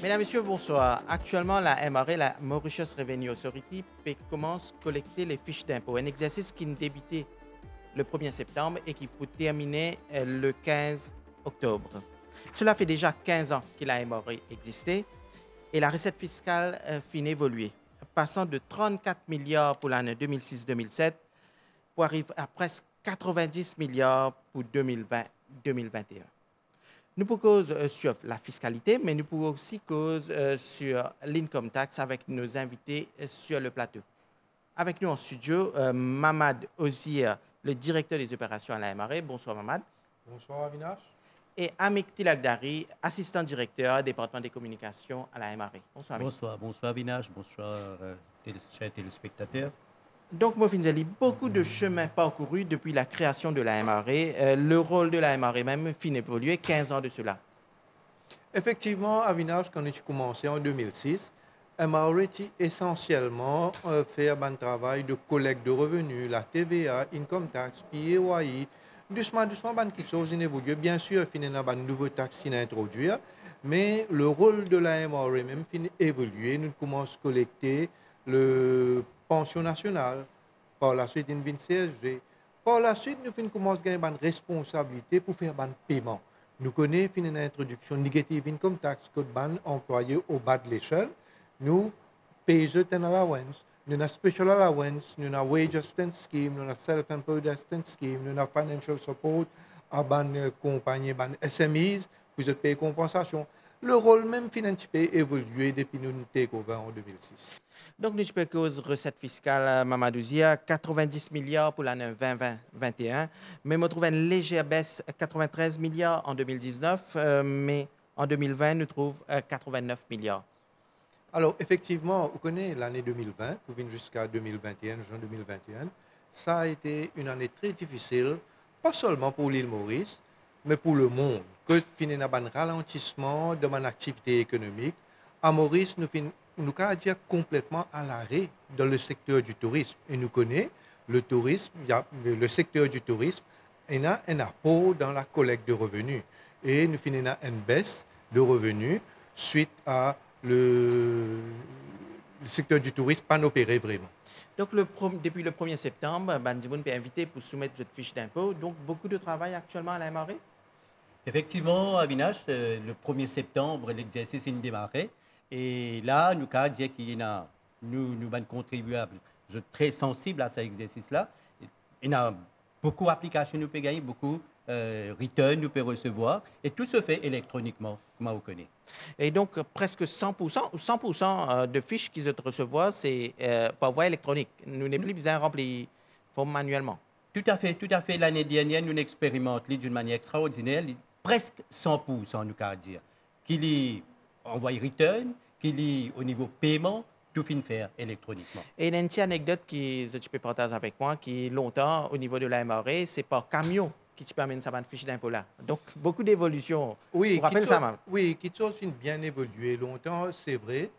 Mesdames, Messieurs, bonsoir. Actuellement, la MRA, la Mauritius Revenue Authority, commence à collecter les fiches d'impôt. Un exercice qui ne débutait le 1er septembre et qui peut terminer le 15 octobre. Cela fait déjà 15 ans que la MRA existait et la recette fiscale finit évoluer, passant de 34 milliards pour l'année 2006-2007 pour arriver à presque 90 milliards pour 2020-2021. Nous pouvons cause sur la fiscalité, mais nous pouvons aussi cause sur l'income tax avec nos invités sur le plateau. Avec nous en studio, Mamad Ozir, le directeur des opérations à la MRA. Bonsoir Mamad. Bonsoir Avinash. Et Amik Tilakdari, assistant directeur département des communications à la MRA. Bonsoir Amik. Bonsoir Avinash, bonsoir chers téléspectateurs. Donc, Mofinzeli, beaucoup de chemin parcouru depuis la création de la MRA. Le rôle de la MRA même fin évolué 15 ans de cela. Effectivement, Avinash, quand j'ai commencé en 2006, MRA essentiellement fait un travail de collecte de revenus, la TVA, income tax, PAYE. Doucement, quelque chose évolue. Bien sûr, il y a une nouvelle taxe qui introduire, mais le rôle de la MRA même fin évoluer. Nous commençons à collecter le pension nationale, par la suite une CSG. Par la suite, nous commençons à avoir une responsabilité pour faire un paiement. Nous connaissons une introduction négative income tax que ban employé au bas de l'échelle. Nous payons un allowance, nous avons special allowance, nous avons wage assistance scheme, nous avons self-employed assistance scheme, nous avons financial support à ban compagnie, ban SMEs, vous êtes payé compensation. Le rôle même financier a évolué depuis nous takeover en 2006. Donc, nous avons cause recette fiscale, Mamadouzia, 90 milliards pour l'année 2020-2021, mais on trouve une légère baisse, 93 milliards en 2019, mais en 2020, nous trouvons 89 milliards. Alors, effectivement, vous connaissez l'année 2020, vous venez jusqu'à 2021, juin 2021, ça a été une année très difficile, pas seulement pour l'île Maurice, mais pour le monde. Que finit un ralentissement de mon activité économique, à Maurice, nous avons dire complètement à l'arrêt dans le secteur du tourisme. Et nous connaissons le tourisme, le secteur du tourisme, il a un apport dans la collecte de revenus. Et nous finissons une baisse de revenus suite à le secteur du tourisme pas opéré vraiment. Donc, depuis le 1er septembre, Bandimoun peut inviter pour soumettre cette fiche d'impôt. Donc, beaucoup de travail actuellement à la MRA? Effectivement, Avinash, le 1er septembre, l'exercice est démarré. Et là, nous avons dit qu'il y a nous contribuables très sensibles à cet exercice-là. Il y a beaucoup d'applications nous pouvons gagner, beaucoup de returns nous pouvons recevoir. Et tout se fait électroniquement, comme vous connaissez. Et donc, presque 100% de fiches qu'ils recevoir, c'est par voie électronique. Nous n'avons plus besoin de remplir forme manuellement. Tout à fait. L'année dernière, nous expérimentons d'une manière extraordinaire, presque 100%, nous avons dire. Qu'il y envoie return, qu'il y au niveau paiement, tout fin faire électroniquement. Et il y a une petite anecdote que tu peux partager avec moi, qui longtemps, au niveau de la MRA, c'est par camion qui te permet ça fiche d'impôt là. Donc, beaucoup d'évolution. Oui, rappelle ça, même. Oui, qui ont bien évolué longtemps, c'est vrai.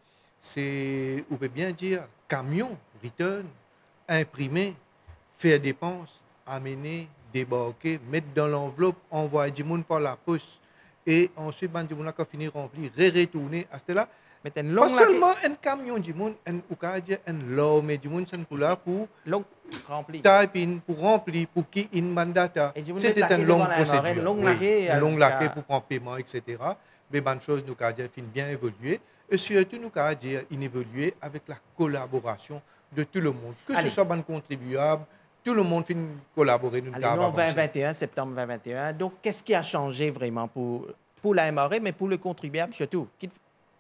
On peut bien dire, camion, return, imprimer, faire dépenses, amener, débarquer, mettre dans l'enveloppe, envoyer du monde par la poste. Et ensuite, du monde a fini remplir, retourner à cela. Pas seulement un camion du monde, un l'homme du monde, c'est pour remplir. Pour remplir, pour qui une mandata. C'était une longue procédure. Une longue laquée pour prendre paiement, etc. Mais bonne chose, nous avons dit, bien évolué. Et surtout, nous avons dit, évolué avec la collaboration de tout le monde. Que ce soit un contribuable, tout le monde finit collaborer. Nous en 2021, septembre 2021. Donc, qu'est-ce qui a changé vraiment pour la MRA, mais pour le contribuable surtout?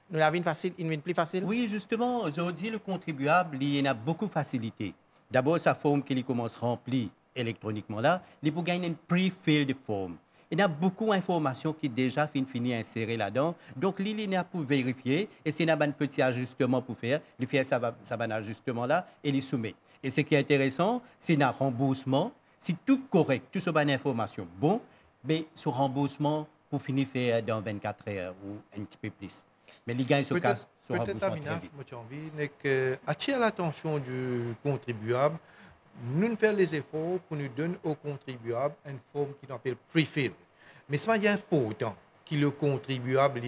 Nous l'avons une plus facile? Oui, justement, aujourd'hui, le contribuable, il y a beaucoup de facilité. D'abord, sa forme qu'il commence à remplir électroniquement là, il peut gagner une pre-filled form. Il y a beaucoup d'informations qui déjà fini insérées là-dedans. Donc, il y a pour vérifier et s'il y a un petit ajustement pour faire, il fait ça ajustement là et il soumet. Et ce qui est intéressant, c'est un remboursement. Si tout correct, tout ce bonne information, bon, mais ce remboursement pour finir faire dans 24 heures ou un petit peu plus. Mais les gains se cassent sur remboursement très vite. Peut-être, attirer l'attention du contribuable, nous faisons les efforts pour nous donner au contribuable une forme qu'on appelle pre-fill. Mais ça, c'est important. qui le contribuable,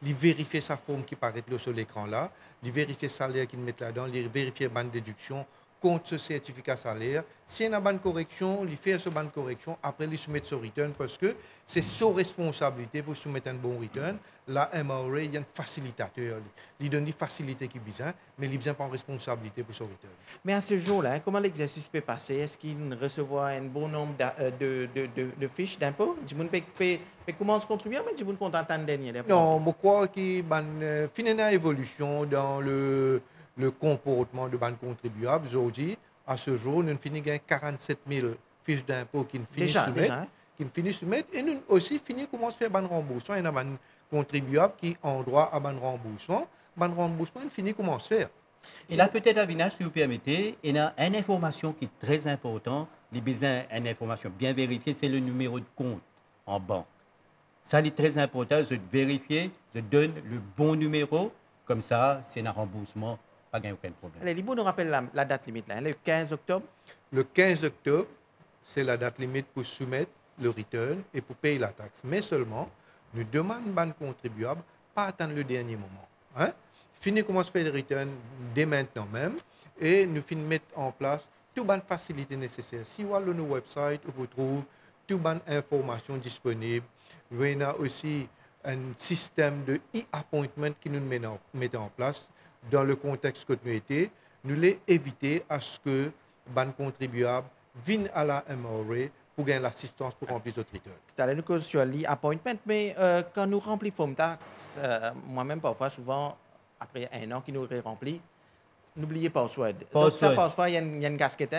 il vérifie sa forme qui paraît là sur l'écran là, il vérifie le salaire qu'il met là-dedans, il vérifie la bande déduction, compte ce certificat salaire. Si il y a une bonne correction, il fait ce bonne correction, après il soumet son return parce que c'est sa responsabilité pour soumettre un bon return. La MRA, il y a un facilitateur, il donne des facilités qui besoin, mais il a besoin pas en responsabilité pour son return. Mais à ce jour-là, hein, comment l'exercice peut passer? Est-ce qu'il recevra un bon nombre de fiches d'impôts? Du monde peut commencer à contribuer, mais du monde content de dernier. Non, je crois qu'il y a une évolution dans le comportement de banque contribuable. Aujourd'hui, à ce jour, nous finissons avec 47 000 fiches d'impôts qui finissent soumettre. Hein? Qui finissent soumettre. Et nous aussi finissons commencer à faire un remboursement. Il y a des contribuables qui ont droit à un remboursement. Un remboursement, ils finissent comment se faire. Et là, peut-être, Avinash, si vous permettez, il y a une information qui est très importante. Les besoins d'une information bien vérifiée, c'est le numéro de compte en banque. Ça, c'est très important. Je vérifie, je donne le bon numéro. Comme ça, c'est un remboursement, pas aucun problème. Allez, Libo nous rappelle la date limite, là, le 15 octobre. Le 15 octobre, c'est la date limite pour soumettre le return et pour payer la taxe. Mais seulement, nous demandons aux contribuables pas attendre le dernier moment. Hein? Fini comment se faire le return dès maintenant même et nous finissons mettre en place toutes les facilités nécessaires. Si vous allez sur notre website, vous trouvez toutes les informations disponibles. Nous avons aussi un système de e-appointment qui nous met en place dans le contexte que nous étions. Nous l'avons évité à ce que les contribuables viennent à la MRA pour gagner l'assistance pour remplir notre return. C'est-à-dire que sur l'e-appointment, mais quand nous remplissons tax, moi-même parfois, souvent, après un an qui nous est rempli, n'oubliez pas password. Donc ça, parfois, il y a une casquette,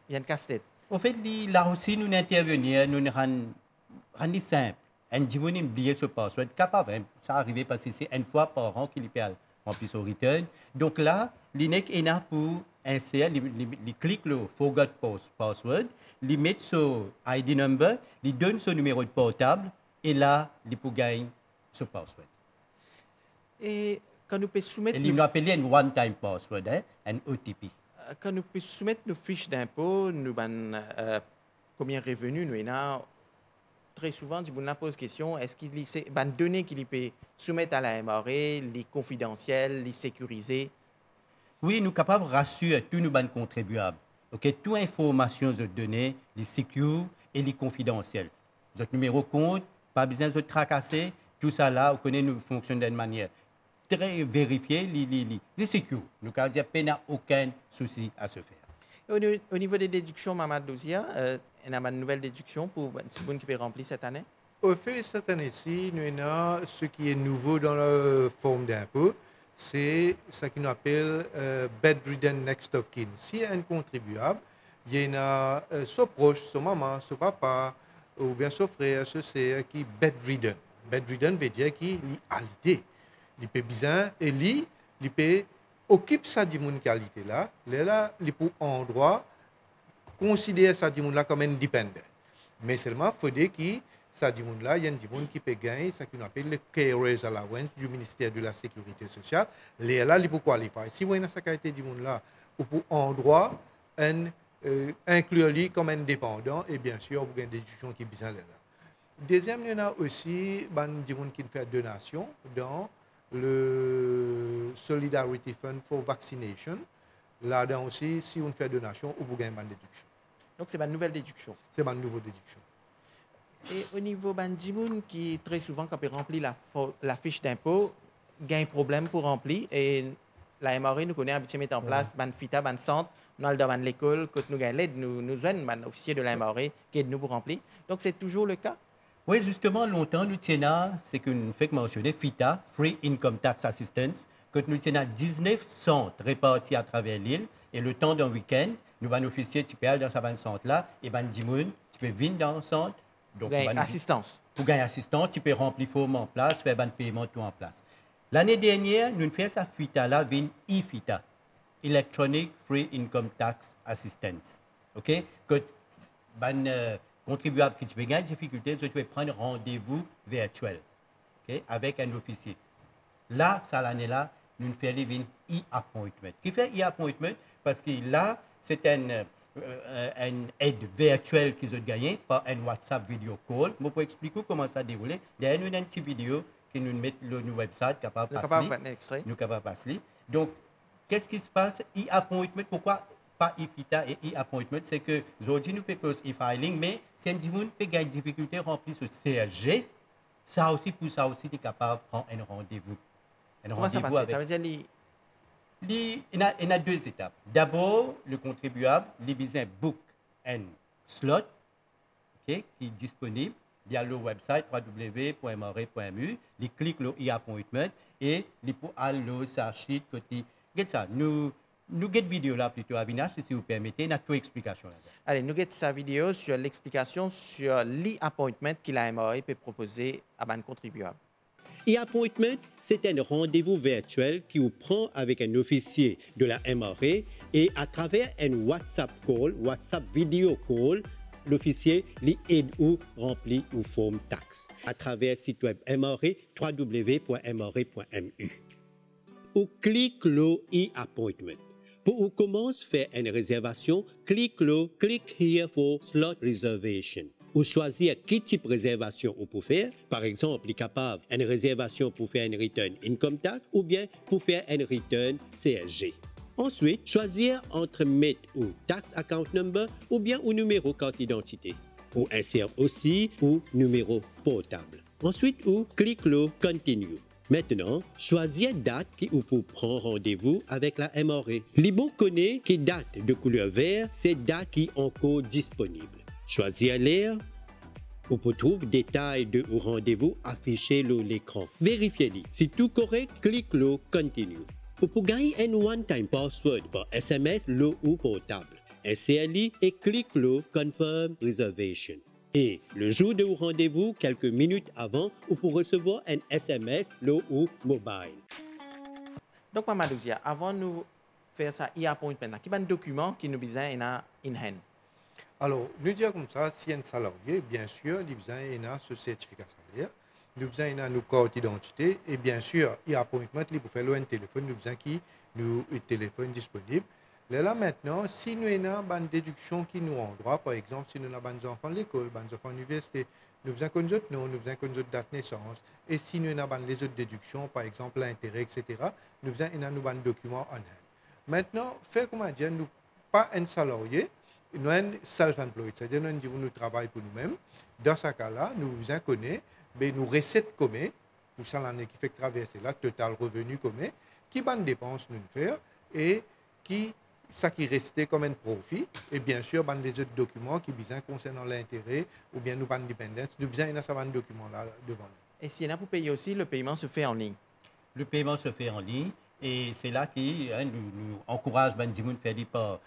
il y a une casse-tête. En fait, là aussi, nous intervenons, nous rendons simple. Un dimanche, oublier ce password, capable, ça arrive parce que c'est une fois par an qu'il peut remplir son return. Donc là, l'INEC est là pour insérer, il clique le forgot password, il met son ID number, il donne son numéro de portable et là, il peut gagner ce password. Et quand nous pouvons soumettre... Il nous appelle un one-time password, un OTP. Quand nous pouvons soumettre nos fiches d'impôt, nous combien de revenus nous avons, très souvent, du monde pose question, est-ce qu'il y a des données qu'il peut soumettre à la MRA, les confidentielles, les sécurisées? Oui, nous sommes capables de rassurer tous nos contribuables. Okay? Toute information de données, les sécures et les confidentielles. Votre numéro de compte, pas besoin de tracasser, tout ça là, vous connaissez, nous fonctionne d'une manière très vérifiée, les sécures. Nous n'avons pas aucun souci à se faire. Au niveau des déductions, Mamad Douzia, il y a une nouvelle déduction pour Tiboun qui peut remplir cette année? Au fait, cette année-ci, nous avons ce qui est nouveau dans la forme d'impôt, c'est ce qu'on appelle bedridden next of kin. Si un contribuable, il y a son proche, son maman, son papa, ou bien son frère, son sœur qui est bedridden. Bedridden veut dire qu'il est alité. Il peut bien et il peut occuper sa qualité là, il peut en droit considérer sa là comme indépendant. Mais seulement il faut dire que ça là, il y a des gens qui peut gagner ce qu'on appelle le carers allowance du ministère de la Sécurité sociale. Là, il peut qualifier. Si vous avez cette qualité de là, vous pouvez en droit inclure lui comme indépendant et bien sûr, vous avez des déductions qui sont là. Deuxième, il y en a aussi des gens qui font donation dans le Solidarity Fund for Vaccination. Là-dedans aussi, si on fait donation, vous gagnez une déduction. Donc, c'est une nouvelle déduction. C'est une nouvelle déduction. Et au niveau Bandimoun, qui très souvent, quand il remplit la fiche d'impôt, gagne problème pour remplir. Et la MRA nous connaît habitué mettre en place ban FITA, ban centre, nous allons dans l'école, quand nous gagnons l'aide, nous joignons un officier de la MRA qui aide nous pour remplir. Donc, c'est toujours le cas? Oui, justement, longtemps, nous tenons, c'est que nous faisons mentionner FITA, Free Income Tax Assistance, que nous tenons 19 centres répartis à travers l'île. Et le temps d'un week-end, nous avons un officier qui peut aller dans ce centre-là, et Bandimoun, tu peux venir dans le centre. Donc, pour gagner assistance. Pour gagner assistance, tu peux remplir forme en place, faire un paiement tout en place. L'année dernière, nous avons fait ça FITA-là, vin e-FITA, Electronic Free Income Tax Assistance. OK? Que contribuable qui peut gagner des difficultés, tu peux prendre rendez-vous virtuel, okay, avec un officier. Là, ça l'année-là, nous faisons les e-appointment. Qui fait e-appointment? Parce que là, c'est un une aide virtuelle qu'ils ont gagnée par un WhatsApp video call. Je peux expliquer comment ça déroule. Derrière nous, une petite vidéo qui nous met le website capable de passer. Nous capable de passer. Donc, qu'est-ce qui se passe? E-appointment, pourquoi pas e-FITA et e-appointment? C'est que aujourd'hui, nous faisons e-filing, mais si un monde peut gagner des difficultés remplies sur CSG, ça aussi, pour ça aussi, tu es capable de prendre un rendez-vous. Comment ça passe? Ça veut dire il y a deux étapes. D'abord, le contribuable, il a besoin book un slot qui est disponible via le website www.mre.mu. Il clique le e-appointment et il peut aller sur sheet côté. Nous avons une vidéo là plutôt à Vinache, si vous permettez, il y a toute explication là-dedans. Allez, nous avons sa vidéo sur l'explication sur l'e-appointment que la MRE peut proposer à ban contribuable. E-appointment, c'est un rendez-vous virtuel qui vous prend avec un officier de la MRE et à travers un WhatsApp call, WhatsApp video call, l'officier lui aide ou remplit ou forme taxe à travers le site web MRE www.mre.mu. Ou clique le e-appointment. Pour vous commencer à faire une réservation, clique le Click here for slot reservation. Ou choisir quel type de réservation vous pouvez faire. Par exemple, il est capable une réservation pour faire un return income tax ou bien pour faire un return CSG. Ensuite, choisir entre mettre ou tax account number ou bien ou numéro carte d'identité. Ou insère aussi ou numéro portable. Ensuite, ou clique le Continue. Maintenant, choisir date qui vous peut prendre rendez-vous avec la MRE. Libon connaît que date de couleur vert, c'est date qui est encore disponible. Choisir l'heure. Vous pouvez trouver détails de vos rendez-vous affichés sur l'écran. Vérifiez-les. Si tout correct, cliquez le Continue. Vous pouvez gagner un one-time password par SMS le ou portable. Insérez-le et cliquez le Confirm Reservation. Et le jour de vos rendez-vous, quelques minutes avant, vous pouvez recevoir un SMS le ou mobile. Donc, Mamadou Zia, avant de faire ça e-appointment, quel est le document qui nous besoin in hand? Alors, nous disons comme ça, si un salarié, bien sûr, il a besoin de ce certificat salaire, il a besoin de nos cartes d'identité, et bien sûr, e-appointment, il peut faire un téléphone, il a besoin de téléphone disponible. Là maintenant, si nous avons une déduction qui nous rend droit, par exemple, si nous avons des enfants de l'école, des enfants de l'université, nous avons besoin de notre nom, nous avons besoin de notre date de naissance, et si nous avons les autres déductions, par exemple l'intérêt, etc., nous avons besoin de documents en hand. Maintenant, faire comment dire, nous pas un salarié, nous sommes self-employed, c'est-à-dire nous travaillons pour nous-mêmes. Dans ce cas-là, nous vous connaissons nos recettes communes, pour ça l'année qui fait traverser là, total revenu commun, qui ban dépenses nous faire et qui ça qui restait comme un profit, et bien sûr, ban les autres documents qui besoin concernant l'intérêt ou bien nous ban dépendance, nous besoin de ce document-là devant nous. Et si on a pour payer aussi, le paiement se fait en ligne? Le paiement se fait en ligne et c'est là que nous encourageons les gens à faire par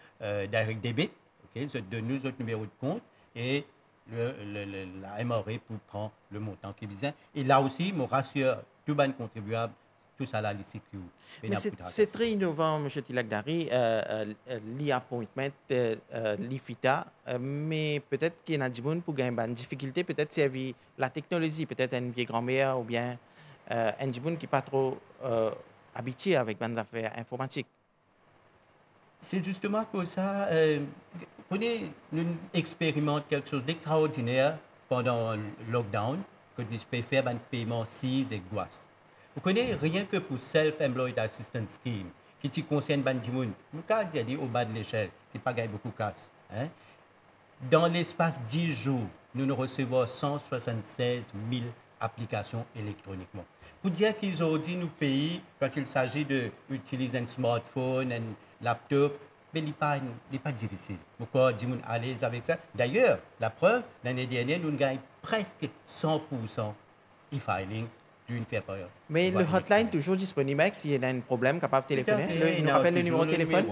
direct débit. De nous autres numéros de compte et la MRE pour prendre le montant qui est besoin. Et là aussi, je rassure tout le contribuable, tout ça là, les sécurité. Mais c'est très innovant, M. Tilakdari, l'e-appointment, l'e-FITA, mais peut-être qu'il y a des gens pour gagner une difficulté, peut-être c'est la technologie, peut-être une vieille grand-mère ou bien un gens qui n'est pas trop habitué avec les affaires informatiques. C'est justement que ça, nous expérimentons quelque chose d'extraordinaire pendant le lockdown, que nous pouvons faire un paiement 6 et GOAS. Vous connaissez rien que pour Self-Employed Assistance Scheme, qui concerne les gens, nous avons dit au bas de l'échelle, qui ne pas beaucoup de casse. Dans l'espace de 10 jours, nous recevons 176 000 applications électroniquement. Pour dire qu'aujourd'hui, nous payons, quand il s'agit d'utiliser un smartphone, un laptop, mais il n'est pas difficile. Pourquoi les gens à l'aise avec ça? D'ailleurs, la preuve, l'année dernière, nous gagnons presque 100% e-filing d'une période. Mais le hotline est toujours disponible s'il y a un problème, capable de téléphoner. Il nous rappelle le numéro de téléphone?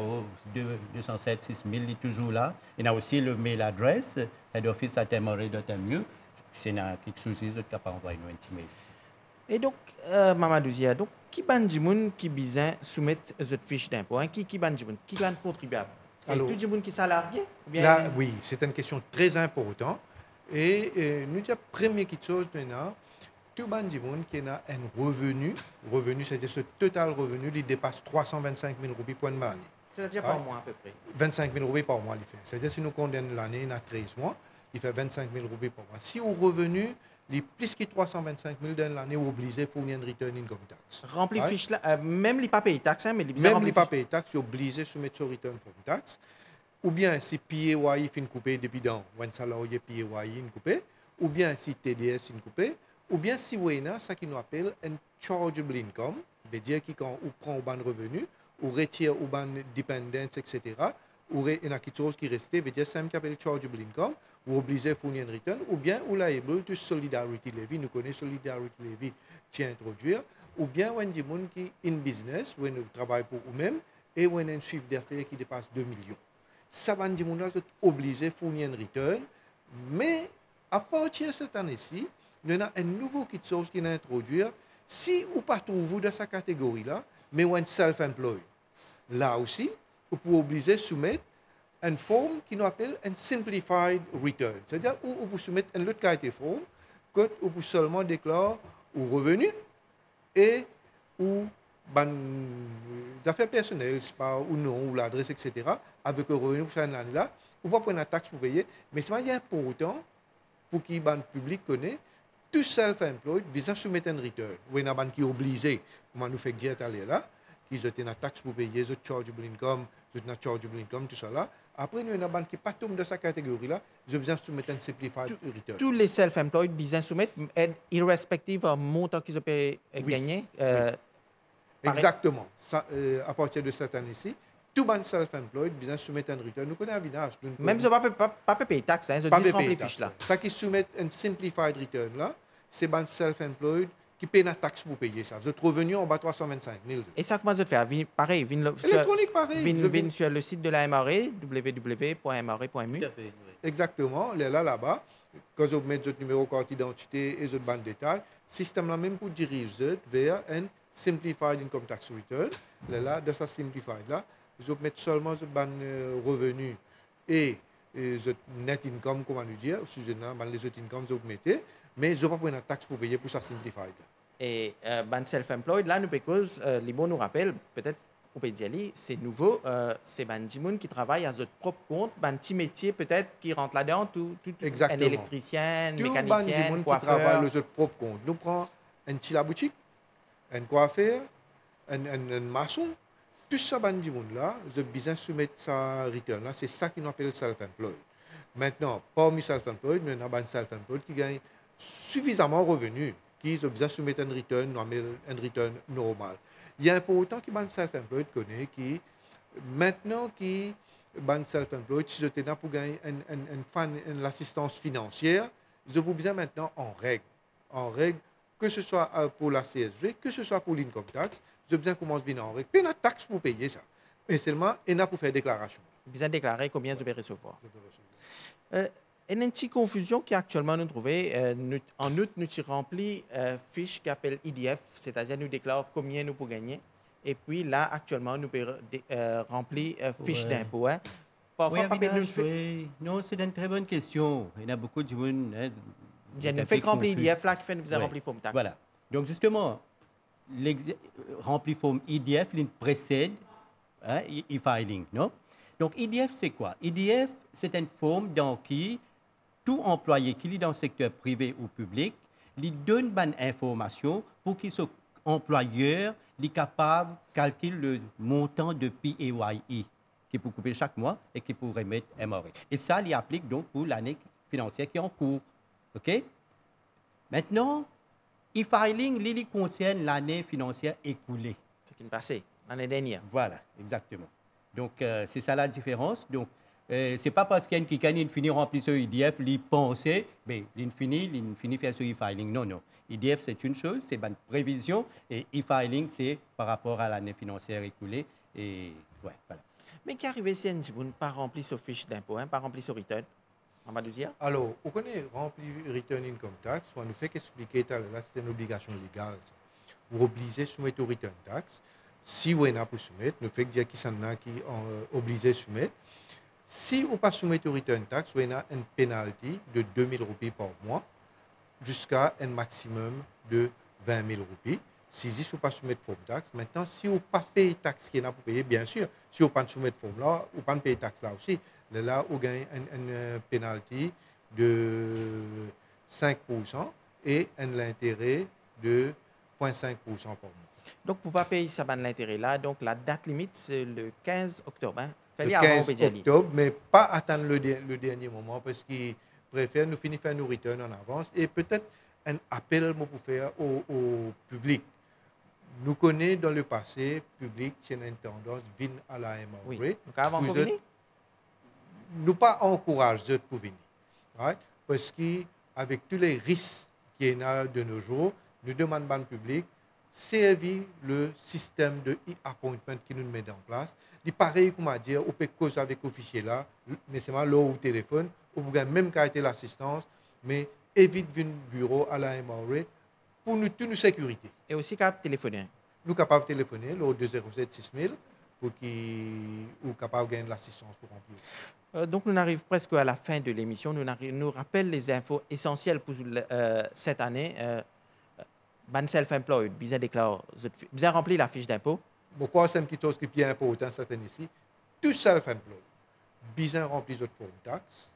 207 6000 il est toujours là. Il y a aussi le mail adresse, headoffice@mre.mu. C'est quelque chose qui est capable d'envoyer un petit mail. Et donc, Mamadou Zia, donc, qui est le gens qui besoin soumettre cette fiche d'impôt? Qui est le gens? Qui est contribuable? C'est tout le monde qui est salarié? Là, oui, c'est une question très importante. Et nous disons, première chose maintenant, tout le monde qui a un revenu, c'est-à-dire ce total revenu, il dépasse 325 000 roupies pour une année. C'est-à-dire par mois à peu près. 25 000 roupies par mois, il fait. C'est-à-dire si nous condamnons l'année, il a 13 mois, il fait 25 000 roupies par mois. Si au revenu, les plus que 325 000 dans l'année, vous obligez de fournir une return income tax. Rempli fiche là, même les pas payés taxes, hein, mais les même les pas payés taxes, vous obligez de soumettre sur return form tax. Ou bien si PAYE fin coupé depuis dans un salarié PAYE fin coupé, ou bien si TDS fin coupé, ou bien si vous avez ce qu'on appelle un chargeable income, veut dire que quand on prend un revenu, ou retire ou ban dependence, etc., ou il y a quelque chose qui reste, veut dire c'est qui appelle chargeable income, ou obligé de fournir un return, ou bien ou liable to solidarity levy, nous connaissons solidarity levy qui est introduire, ou bien on a des gens qui in business, où ils travaillent pour eux-mêmes, et où on a un chiffre d'affaires qui dépasse 2 millions. Ça va nous dire sont obligés de fournir un return, mais à partir de cette année-ci, il y a un nouveau quelque chose qui est introduit. Si vous ne pas trouver dans cette catégorie-là, mais vous êtes self-employed, là aussi, vous pouvez obliger de soumettre une forme qui nous appelle un simplified return. C'est-à-dire où vous pouvez soumettre une autre qualité de forme que vous pouvez seulement déclarer aux revenus et aux affaires personnelles, ou non, ou l'adresse, etc., avec le revenu pour cette année-là. Vous ne pouvez pas prendre la taxe pour payer, mais c'est important pour que le public connaisse tout self-employed, besoin soumettre un return. Ou il y a des qui sont obligés, comme nous fait dire là, qui ont une taxe pour payer, ils ont chargeable income, tout ça là. Après, il y a des qui ne pas tombent dans cette catégorie-là, ils ont besoin de soumettre un simplified return. Tous les self-employed besoin soumettre, irrespective du montant qu'ils ont gagné. Exactement. Ça, à partir de cette année-ci, tout le monde self-employed besoin soumettre un return. Nous connaissons Avinage. Même si on ne pas payer taxes, ils ont 10 remplis fiches là. Ça qui soumet un simplified return là, c'est les self-employed qui paient la taxe pour payer ça. Votre revenu en bas 325 000. Et ça, comment ça fait? Pareil, électronique pareil. Vin sur le site de la MRA, www.mra.mu. Exactement, là-bas, quand vous mettez votre numéro de carte d'identité et votre bande de détails, le système là même pour diriger vers un simplified income tax return. Là, dans ce simplified là, vous mettez seulement votre bande revenu et votre net income, comment nous dire, les autres incomes vous mettez, mais vous n'avez pas une taxe pour payer pour ça simplified. Et self-employed, là, nous cause, les mots nous rappellent, peut-être, on peut dire, c'est nouveau, c'est des gens qui travaillent à leur propre compte, un petit métier peut-être qui rentre là-dedans, tout un électricien, un mécanicien, coiffeur. Qui travaillent à leur propre compte. Nous prenons un petit la boutique, un coiffeur, un maçon, tout ça, les gens là, ils ont besoin de soumettre sa return là, c'est ça qu'on appelle self-employed. Maintenant, parmi self-employed, il y a des self-employed qui gagnent suffisamment de revenus, qui ont besoin de soumettre un return normal. Il y a important que les self-employed connaissent qui, maintenant, qui les self-employed, si vous êtes là pour gagner l'assistance financière, ils ont besoin maintenant en règle, que ce soit pour la CSG, que ce soit pour l'income tax, ils ont besoin de commencer à venir en règle. Il y a une taxe pour payer ça, mais seulement il y a pour faire déclaration. Vous avez déclaré combien vous allez recevoir. Il y a une petite confusion qui actuellement nous trouvons. En août, nous avons rempli fiche qui s'appelle IDF, c'est-à-dire nous déclarons combien nous pouvons gagner. Et puis là, actuellement, nous remplir fiche d'impôt. Hein. Parfois, non, c'est une très bonne question. Il y a beaucoup de gens. Nous fait remplir IDF là qui fait nous remplir forme taxe. Voilà. Donc justement, remplir forme IDF, il précède e-filing, non? Donc IDF, c'est quoi? IDF, c'est une forme dans qui tout employé qui est dans le secteur privé ou public, lui donne bonne information pour qu'il soit employeur, il est capable de calculer le montant de PAYE qui peut couper chaque mois et qui peut remettre MRA. Et ça, il applique donc pour l'année financière qui est en cours. OK? Maintenant, e-filing, il concerne l'année financière écoulée. C'est une passée, l'année dernière. Voilà, exactement. Donc, c'est ça la différence. Donc, ce n'est pas parce qu'il y a une qui gagne, finit remplir ce IDF, il pense, mais il finit faire ce e-filing. Non, non. IDF, c'est une chose, c'est une prévision, et e-filing, c'est par rapport à l'année financière écoulée. Et, ouais, voilà. Mais qu'arrive si on n'a pas rempli ce fiche d'impôt, pas rempli ce return? On va dire? Alors, on connaît remplir return income tax, on nous fait expliquer là, c'est une obligation légale. Vous obligez de soumettre au return tax. Si vous n'avez pas soumettre, nous fait dire qu'il y en a qui sont obligés de soumettre. Si vous pas soumettre au return tax, vous avez une pénalité de 2 000 roupies par mois jusqu'à un maximum de 20 000 roupies. si vous pas soumettre forme taxe, maintenant, si vous pas payer taxe qui est là pour payer, bien sûr, si vous pas soumettre forme là, vous pas payer taxe là aussi, là, vous gagnez une pénalité de 5% et un intérêt de 0,5% par mois. Donc, pour ne pas payer ça, l'intérêt là, donc la date limite, c'est le 15 octobre. Hein? Le 15 octobre, mais pas attendre le dernier moment parce qu'ils préfèrent nous finir faire nos returns en avance et peut-être un appel pour faire au public. Nous connaissons dans le passé, le public, c'est une tendance vin à la MRA. Oui. Donc, avant de venir? Nous pas encourager pour venir. Right? Parce qu'avec tous les risques qu'il y a de nos jours, nous demandons au public servir le système de e-appointment qui nous met en place. C'est pareil, comme à dire, on peut causer avec l'officier là, nécessairement là au téléphone, ou vous avez même qu'à être l'assistance, mais évite venir au bureau à la MRA pour nous, toute notre sécurité. Et aussi capable de téléphoner. Nous sommes capables de téléphoner au 207 6000 pour qu'ils soient capables de gagner l'assistance pour remplir. Donc, nous arrivons presque à la fin de l'émission. Nous rappelle les infos essentielles pour cette année. Ban self-employed, bien remplir la fiche d'impôt. Pourquoi c'est une petite chose qui est bien importante cette année-ci? Tout self-employed, bien remplir votre forme taxe.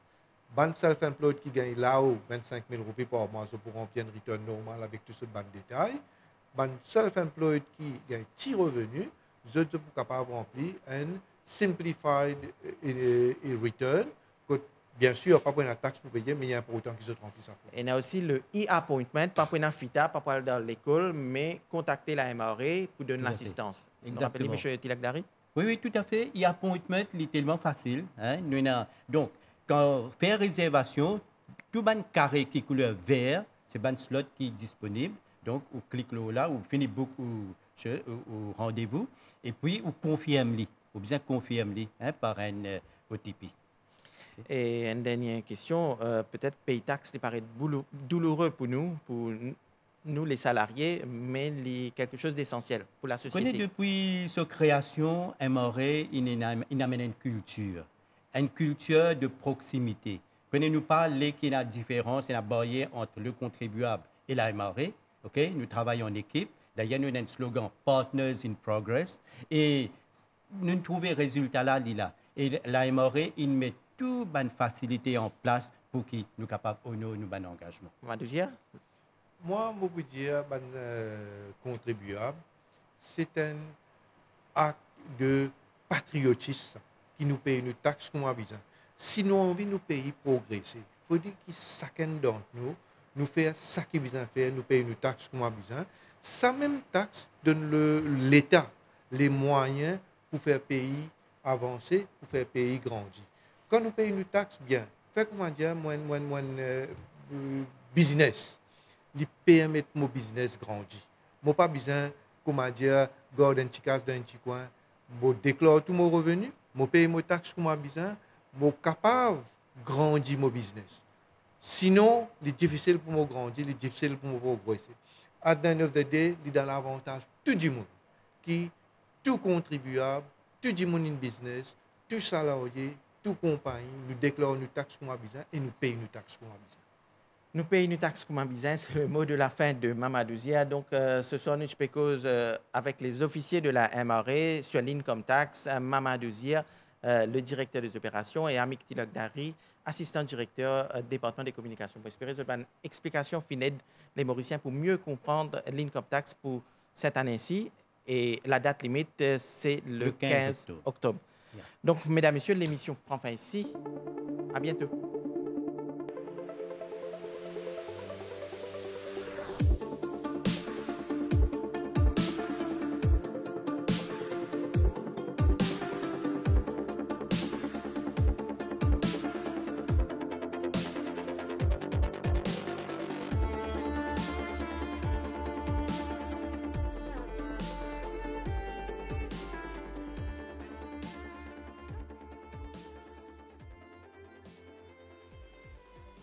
Ban self-employed qui gagne là-haut 25 000 roupies par mois pour remplir un return normal avec tout ce ban de détails. Ban self-employed qui gagne petit revenu, vous êtes capable de remplir un simplified return. Bien sûr, pas pour une taxe pour payer, mais il est important qu'ils se remplissent ça. Et il y a aussi le e-appointment, pas pour une FITA, pas pour aller dans l'école, mais contacter la MRA pour donner l'assistance. Vous rappelez, M. Tilakdari? Oui, tout à fait. E-appointment, c'est tellement facile. Hein? Donc, quand faire réservation, tout le carré qui est couleur vert, c'est un slot qui est disponible. Donc, on clique là, on finit beaucoup au rendez-vous, et puis on confirme, ou bien confirme par un OTP. Et une dernière question, peut-être payer taxe paraît douloureux pour nous les salariés, mais quelque chose d'essentiel pour la société. Depuis sa création, MRA, il amène une culture de proximité. Nous parlons qu'il y a une différence et une barrière entre le contribuable et la MRA. Okay? Nous travaillons en équipe. D'ailleurs, nous avons un slogan « Partners in Progress ». Et nous trouvons le résultat là. Et la MRA, il met toute une facilité en place pour qu'ils soient capables d'honorer nos engagements. Moi, je peux dire que contribuable, c'est un acte de patriotisme qui nous paye une taxe comme on a besoin. Si nous avons envie de nous payer progresser, il faut dire que chacun d'entre nous fait ce qu'il a besoin de faire, nous paye une taxe comme on a besoin. Sa même taxe donne l'État les moyens pour faire pays avancer, pour faire pays grandir. Quand nous payons une taxe, bien, fait comment dire, business, il permet mon business grandir. Moi pas besoin, comment dire, garder un petit casse dans un petit coin, je déclare tout mon revenu, je paye mon taxe comme je besoin, je suis capable de grandir mon business. Sinon, c'est difficile pour moi grandir, c'est difficile pour moi progresser. À the end of the day, il donne l'avantage tout le monde, tout contribuable, tout le monde in business, tout salarié, toute compagnie, nous déclarons nos taxes comme besoin et nous payons nos taxes comme besoin. Nous payons nos taxes comme besoin, c'est le mot de la fin de Mamadou Zia. Donc, ce soir, nous cause avec les officiers de la MRA sur l'income tax, Mamadou Zia, le directeur des opérations, et Amik Tilakdari, assistant directeur département des communications. Pour espérer une explication finale les Mauriciens pour mieux comprendre l'income tax pour cette année-ci. Et la date limite, c'est le 15 octobre. Donc, mesdames et messieurs, l'émission prend fin ici. À bientôt.